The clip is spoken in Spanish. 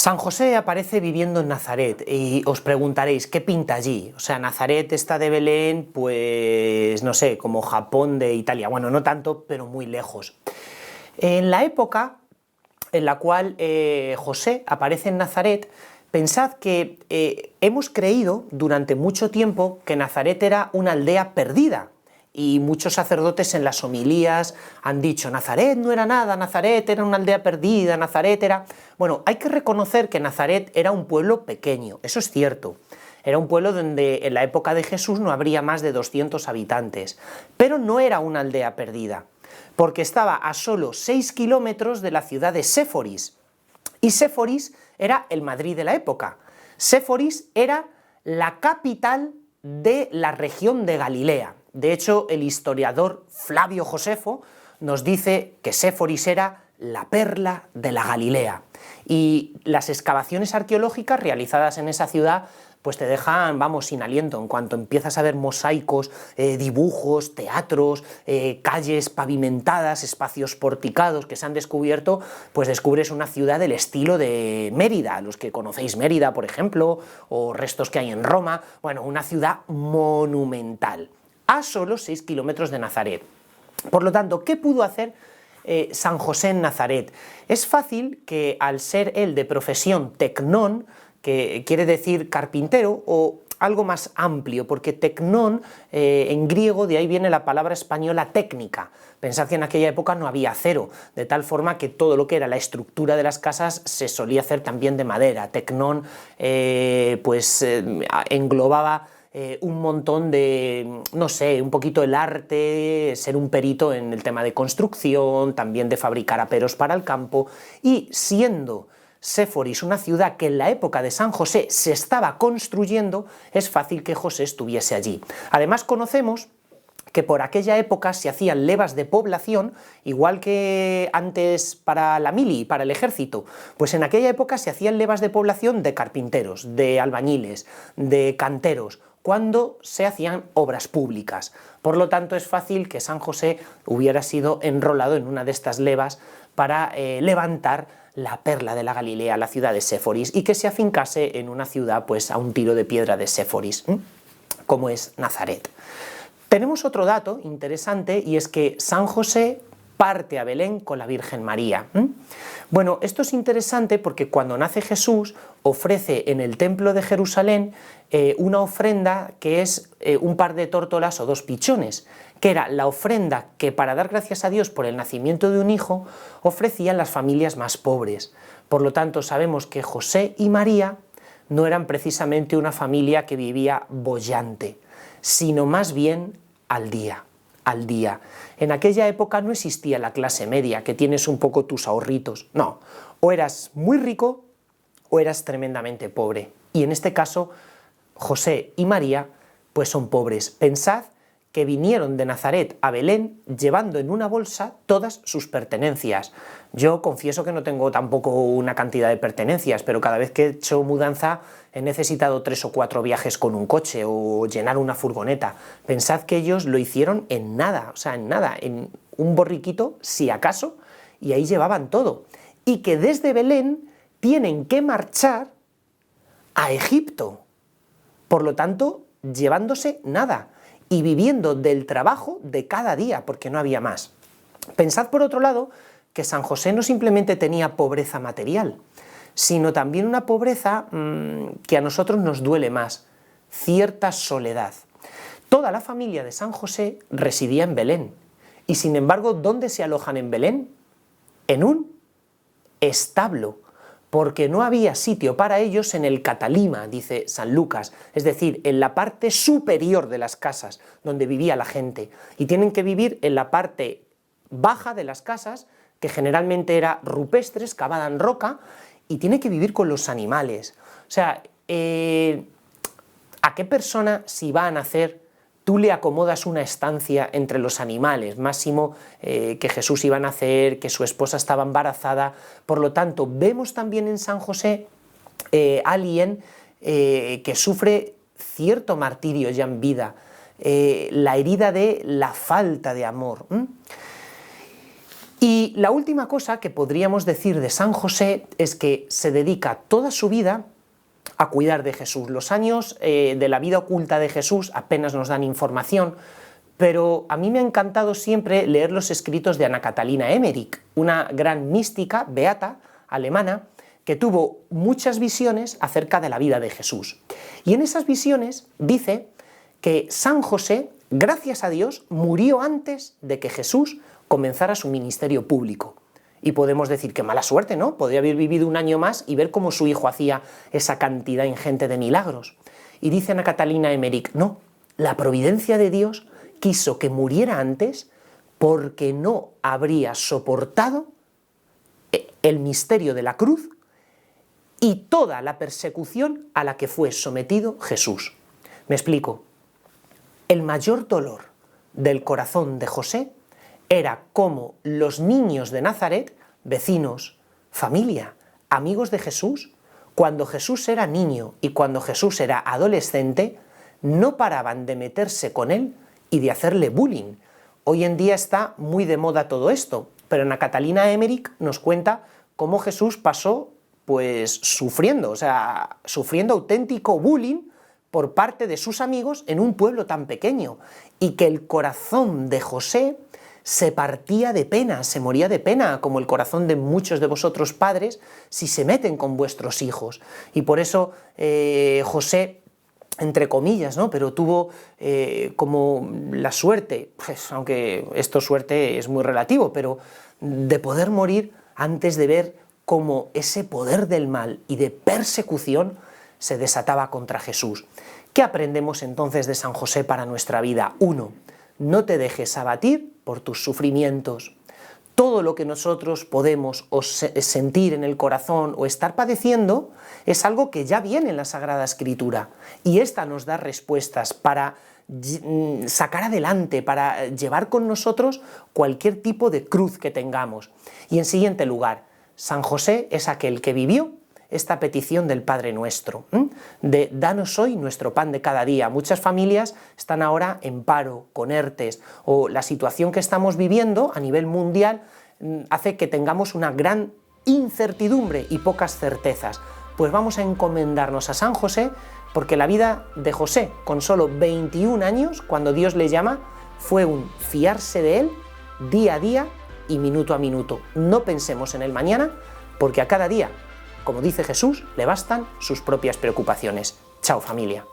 San José aparece viviendo en Nazaret y os preguntaréis, ¿qué pinta allí? O sea, Nazaret está de Belén, pues no sé, como Japón de Italia. Bueno, no tanto, pero muy lejos. En la época en la cual José aparece en Nazaret, pensad que hemos creído durante mucho tiempo que Nazaret era una aldea perdida. Y muchos sacerdotes en las homilías han dicho, Nazaret no era nada, Nazaret era una aldea perdida, Nazaret era... Bueno, hay que reconocer que Nazaret era un pueblo pequeño, eso es cierto. Era un pueblo donde en la época de Jesús no habría más de 200 habitantes, pero no era una aldea perdida, porque estaba a solo 6 kilómetros de la ciudad de Séforis. Y Séforis era el Madrid de la época. Séforis era la capital de la región de Galilea. De hecho, el historiador Flavio Josefo nos dice que Séforis era la perla de la Galilea. Y las excavaciones arqueológicas realizadas en esa ciudad pues te dejan, vamos, sin aliento, en cuanto empiezas a ver mosaicos, dibujos, teatros, calles pavimentadas, espacios porticados que se han descubierto, pues descubres una ciudad del estilo de Mérida, los que conocéis Mérida, por ejemplo, o restos que hay en Roma, bueno, una ciudad monumental, a solo 6 kilómetros de Nazaret. Por lo tanto, ¿qué pudo hacer San José en Nazaret? Es fácil que al ser él de profesión tecnón, que quiere decir carpintero, o algo más amplio, porque tecnón en griego, de ahí viene la palabra española técnica. Pensad que en aquella época no había acero, de tal forma que todo lo que era la estructura de las casas se solía hacer también de madera. Tecnón englobaba un montón de, no sé, un poquito el arte, ser un perito en el tema de construcción, también de fabricar aperos para el campo, y siendo Séforis una ciudad que en la época de San José se estaba construyendo, es fácil que José estuviese allí. Además conocemos que por aquella época se hacían levas de población, igual que antes para la mili, para el ejército, pues en aquella época se hacían levas de población de carpinteros, de albañiles, de canteros, cuando se hacían obras públicas. Por lo tanto, es fácil que San José hubiera sido enrolado en una de estas levas para levantar la perla de la Galilea, la ciudad de Séforis, y que se afincase en una ciudad pues a un tiro de piedra de Séforis, como es Nazaret. Tenemos otro dato interesante, y es que San José parte a Belén con la Virgen María. Bueno, esto es interesante porque cuando nace Jesús ofrece en el templo de Jerusalén una ofrenda que es un par de tórtolas o 2 pichones, que era la ofrenda que, para dar gracias a Dios por el nacimiento de un hijo, ofrecían las familias más pobres. Por lo tanto, sabemos que José y María no eran precisamente una familia que vivía boyante, sino más bien al día. En aquella época no existía la clase media, que tienes un poco tus ahorritos. No, o eras muy rico o eras tremendamente pobre. Y en este caso, José y María pues son pobres. Pensad que vinieron de Nazaret a Belén llevando en una bolsa todas sus pertenencias. Yo confieso que no tengo tampoco una cantidad de pertenencias, pero cada vez que he hecho mudanza he necesitado 3 o 4 viajes con un coche o llenar una furgoneta. Pensad que ellos lo hicieron en nada, o sea, en nada, en un borriquito, si acaso, y ahí llevaban todo. Y que desde Belén tienen que marchar a Egipto. Por lo tanto, llevándose nada y viviendo del trabajo de cada día, porque no había más. Pensad, por otro lado, que San José no simplemente tenía pobreza material, sino también una pobreza que a nosotros nos duele más, cierta soledad. Toda la familia de San José residía en Belén, y sin embargo, ¿dónde se alojan en Belén? En un establo, porque no había sitio para ellos en el catalima, dice San Lucas, es decir, en la parte superior de las casas donde vivía la gente, y tienen que vivir en la parte baja de las casas, que generalmente era rupestres, cavada en roca, y tiene que vivir con los animales. O sea, ¿a qué persona, si va a nacer, tú le acomodas una estancia entre los animales? Máximo que Jesús iba a nacer, que su esposa estaba embarazada. Por lo tanto, vemos también en San José alguien que sufre cierto martirio ya en vida, la herida de la falta de amor. Y la última cosa que podríamos decir de San José es que se dedica toda su vida a cuidar de Jesús. Los años de la vida oculta de Jesús apenas nos dan información, pero a mí me ha encantado siempre leer los escritos de Ana Catalina Emmerich, una gran mística, beata, alemana, que tuvo muchas visiones acerca de la vida de Jesús. Y en esas visiones dice que San José, gracias a Dios, murió antes de que Jesús comenzara su ministerio público. Y podemos decir que mala suerte, ¿no? Podría haber vivido un año más y ver cómo su hijo hacía esa cantidad ingente de milagros. Y dice Ana Catalina Emmerich, no, la providencia de Dios quiso que muriera antes porque no habría soportado el misterio de la cruz y toda la persecución a la que fue sometido Jesús. Me explico. El mayor dolor del corazón de José era cómo los niños de Nazaret, vecinos, familia, amigos de Jesús, cuando Jesús era niño y cuando Jesús era adolescente, no paraban de meterse con él y de hacerle bullying. Hoy en día está muy de moda todo esto, pero Ana Catalina Emmerich nos cuenta cómo Jesús pasó pues sufriendo auténtico bullying por parte de sus amigos en un pueblo tan pequeño, y que el corazón de José se partía de pena, se moría de pena, como el corazón de muchos de vosotros padres si se meten con vuestros hijos. Y por eso José, entre comillas, ¿no?, pero tuvo como la suerte, pues, aunque esto suerte es muy relativo, pero de poder morir antes de ver cómo ese poder del mal y de persecución se desataba contra Jesús. ¿Qué aprendemos entonces de San José para nuestra vida? 1. No te dejes abatir por tus sufrimientos. Todo lo que nosotros podemos sentir en el corazón o estar padeciendo es algo que ya viene en la Sagrada Escritura, y esta nos da respuestas para sacar adelante, para llevar con nosotros cualquier tipo de cruz que tengamos. Y en siguiente lugar, San José es aquel que vivió esta petición del Padre Nuestro, de danos hoy nuestro pan de cada día. Muchas familias están ahora en paro, con ERTES, o la situación que estamos viviendo a nivel mundial hace que tengamos una gran incertidumbre y pocas certezas. Pues vamos a encomendarnos a San José, porque la vida de José, con solo 21 años, cuando Dios le llama, fue un fiarse de él día a día y minuto a minuto. No pensemos en el mañana, porque a cada día, como dice Jesús, le bastan sus propias preocupaciones. Chao, familia.